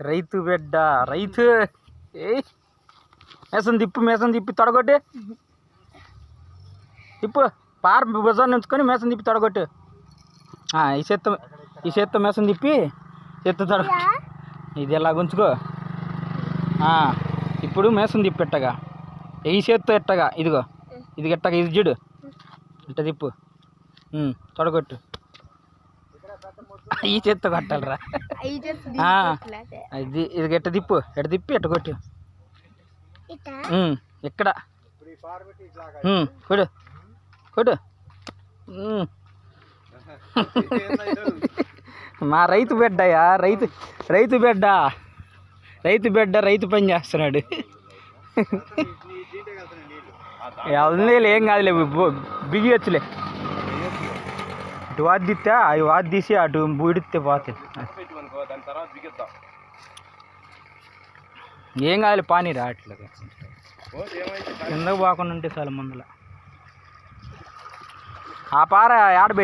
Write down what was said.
రైతు బిడ్డ రైతు. మేసం తిప్పి తొడగొట్టి తిప్పు. పార భుజాన్ని ఉంచుకొని మేసం తిప్పి తొడగొట్టు. ఈ చేత్తో మేసం తిప్పి చేత్తో తొడగొట్టు. ఇది ఎలా ఉంచుకో. ఇప్పుడు మేసం తిప్పి ఎట్టగా ఈ చేత్తో ఎట్టగా. ఇదిగో ఇది ఎట్టగా ఇది చూడు. ఇట్ట తిప్పు తొడగొట్టు. ఈ చేత్తో కట్టాలరా. ఇది ఎట్ట తిప్పు. ఎట్ట తిప్పి ఎట్ట కొట్టు. ఇక్కడ కొడు కొడు. మా రైతు బిడ్డయా. రైతు బిడ్డ రైతు పని చేస్తున్నాడు. అవన్నీ ఏం కాదులే, బిగియొచ్చులే. ఇటు వాదిస్తే అవి వాదిసి అటు బూడితే పోతాయి. ఏం కాదులే, పానీ రావట్లేదు. కిందకు పోకుండా ఉంటే చాలా ముందుల. ఆ పార ఆడబెట్టి